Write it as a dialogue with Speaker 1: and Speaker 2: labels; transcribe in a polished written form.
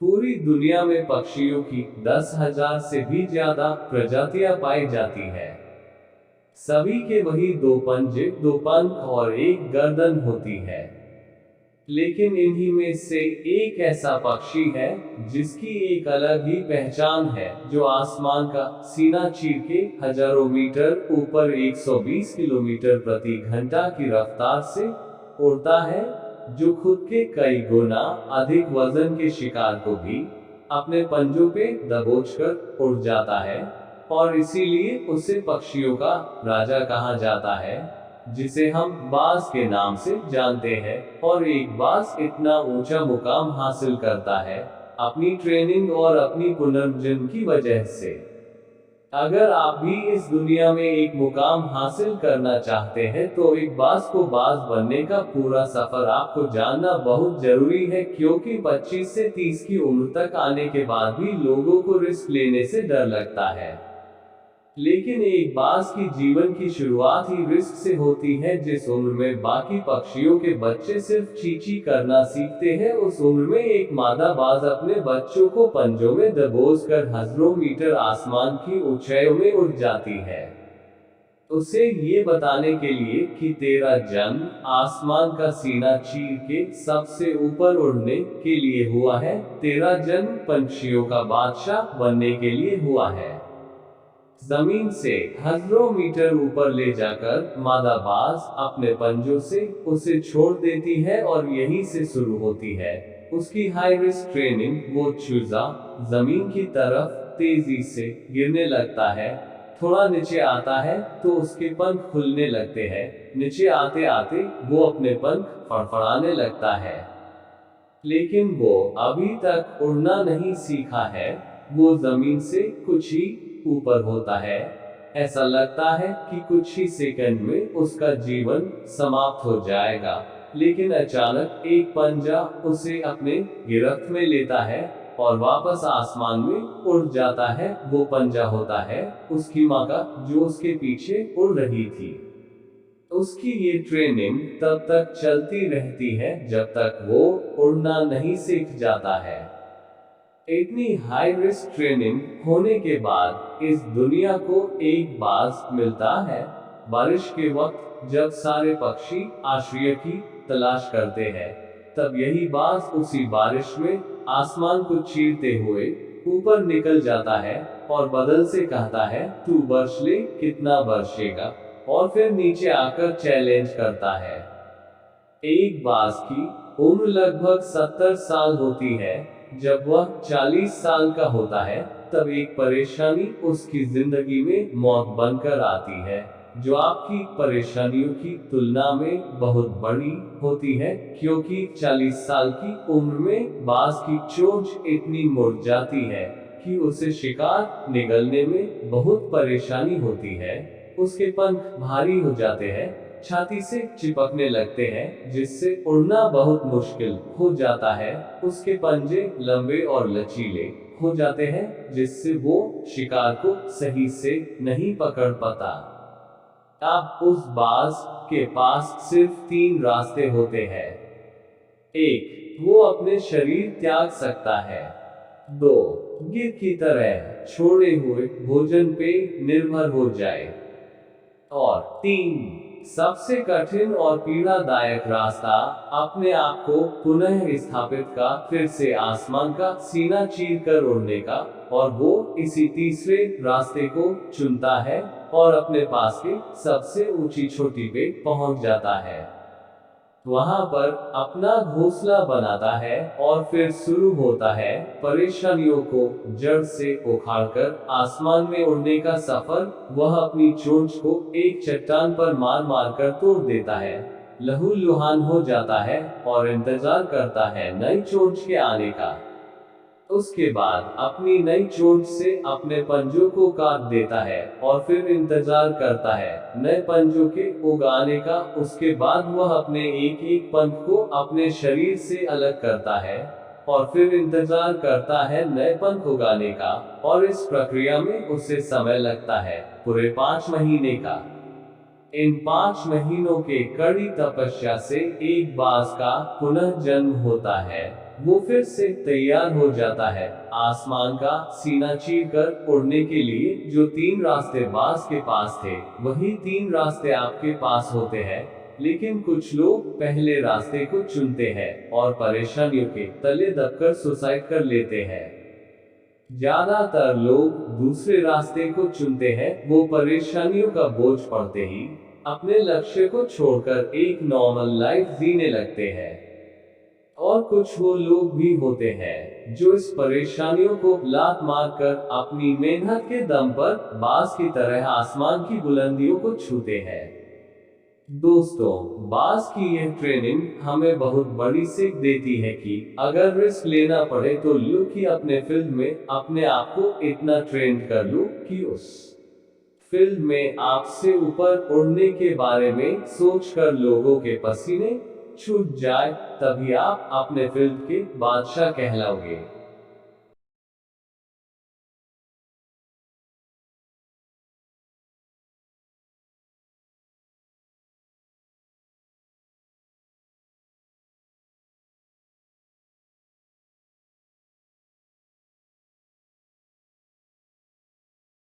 Speaker 1: पूरी दुनिया में पक्षियों की 10,000 से भी ज्यादा प्रजातियां पाई जाती है। सभी के वही दो पंजे, दो पंख और एक गर्दन होती है। लेकिन इन्हीं में से एक ऐसा पक्षी है जिसकी एक अलग ही पहचान है, जो आसमान का सीना चीर के हजारों मीटर ऊपर 120 किलोमीटर प्रति घंटा की रफ्तार से उड़ता है, जो खुद के कई गुना अधिक वजन के शिकार को भी अपने पंजों पे दबोचकर उड़ जाता है। और इसीलिए उसे पक्षियों का राजा कहा जाता है, जिसे हम बाज के नाम से जानते हैं। और एक बाज इतना ऊंचा मुकाम हासिल करता है अपनी ट्रेनिंग और अपनी पुनर्जन्म की वजह से। अगर आप भी इस दुनिया में एक मुकाम हासिल करना चाहते हैं तो एक बाज को बाज बनने का पूरा सफर आपको जानना बहुत जरूरी है, क्योंकि 25 से 30 की उम्र तक आने के बाद भी लोगों को रिस्क लेने से डर लगता है। लेकिन एक बाज की जीवन की शुरुआत ही रिस्क से होती है। जिस उम्र में बाकी पक्षियों के बच्चे सिर्फ चींची करना सीखते हैं, उस उम्र में एक मादा बाज अपने बच्चों को पंजों में दबोचकर हजारों मीटर आसमान की ऊंचाइयों में उड़ जाती है, उसे ये बताने के लिए कि तेरा जन्म आसमान का सीना चीर के सबसे ऊपर उड़ने के लिए हुआ है, तेरा जन्म पंछियों का बादशाह बनने के लिए हुआ है। जमीन से हजारों मीटर ऊपर ले जाकर मादा बाज अपने पंजों से उसे छोड़ देती है और यहीं से शुरू होती है उसकी हाई रिस्क ट्रेनिंग। वो चूजा जमीन की तरफ तेजी से गिरने लगता है, थोड़ा नीचे आता है तो उसके पंख खुलने लगते हैं, नीचे आते आते वो अपने पंख फड़फड़ाने लगता है। लेकिन वो अभी तक उड़ना नहीं सीखा है, वो जमीन से कुछ ही ऊपर होता है। ऐसा लगता है कि कुछ ही सेकंड में उसका जीवन समाप्त हो जाएगा, लेकिन अचानक एक पंजा उसे अपने गिरफ्त में लेता है और वापस आसमान में उड़ जाता है। वो पंजा होता है उसकी माँ का, जो उसके पीछे उड़ रही थी। उसकी ये ट्रेनिंग तब तक चलती रहती है जब तक वो उड़ना नहीं सीख जाता है। इतनी हाई रिस्क ट्रेनिंग होने के बाद इस दुनिया को एक बाज मिलता है बारिश के वक्त, जब सारे पक्षी आश्रय की तलाश करते हैं। तब यही बाज उसी बारिश में आसमान को चीरते हुए ऊपर निकल जाता है और बदल से कहता है, तू बरस ले, कितना बरसेगा, और फिर नीचे आकर चैलेंज करता है। एक बाज की उम्र लगभग 70 साल होती है। जब वह 40 साल का होता है तब एक परेशानी उसकी जिंदगी में मौत बनकर आती है, जो आपकी परेशानियों की तुलना में बहुत बड़ी होती है, क्योंकि 40 साल की उम्र में बाज की चोंच इतनी मुड़ जाती है कि उसे शिकार निगलने में बहुत परेशानी होती है। उसके पंख भारी हो जाते हैं, छाती से चिपकने लगते हैं, जिससे उड़ना बहुत मुश्किल हो जाता है। उसके पंजे लंबे और लचीले हो जाते हैं, जिससे वो शिकार को सही से नहीं पकड़ पाता। अब उस बाज के पास सिर्फ 3 रास्ते होते हैं। 1, वो अपने शरीर त्याग सकता है। 2, गिर की तरह छोड़े हुए भोजन पे निर्भर हो जाए। और 3, सबसे कठिन और पीड़ादायक रास्ता, अपने आप को पुनः स्थापित का, फिर से आसमान का सीना चीर कर उड़ने का। और वो इसी तीसरे रास्ते को चुनता है और अपने पास के सबसे ऊंची चोटी पे पहुंच जाता है। वहां पर अपना घोंसला बनाता है और फिर शुरू होता है परेशानियों को जड़ से उखाड़कर आसमान में उड़ने का सफर। वह अपनी चोंच को एक चट्टान पर मार मार कर तोड़ देता है, लहूलुहान हो जाता है और इंतजार करता है नई चोंच के आने का। उसके बाद अपनी नई चोंच से अपने पंजों को काट देता है और फिर इंतजार करता है नए पंजों के उगाने का। उसके बाद वह अपने एक एक पंख को अपने शरीर से अलग करता है और फिर इंतजार करता है नए पंख उगाने का। और इस प्रक्रिया में उसे समय लगता है पूरे 5 महीने का। इन 5 महीनों के कड़ी तपस्या से एक बाज का पुनः जन्म होता है। वो फिर से तैयार हो जाता है आसमान का सीना चीर कर उड़ने के लिए। जो 3 रास्ते बाज के पास थे, वही 3 रास्ते आपके पास होते हैं। लेकिन कुछ लोग पहले रास्ते को चुनते हैं और परेशानियों के तले दबकर सुसाइड कर लेते हैं। ज्यादातर लोग दूसरे रास्ते को चुनते हैं। वो परेशानियों का बोझ पड़ते ही अपने लक्ष्य को छोड़कर एक नॉर्मल लाइफ जीने लगते हैं। और कुछ वो लोग भी होते हैं जो इस परेशानियों को लात मारकर अपनी मेहनत के दम पर बाज की तरह आसमान की बुलंदियों को छूते हैं। दोस्तों, बाज की यह ट्रेनिंग हमें बहुत बड़ी सीख देती है कि अगर रिस्क लेना पड़े तो लो कि अपने फील्ड में अपने आप को इतना ट्रेन कर लो कि उस फील्ड में आपसे ऊपर उड़ने के बारे में सोचकर लोगों के पसीने छूट जाए। तभी आप अपने फील्ड के बादशाह कहलाओगे।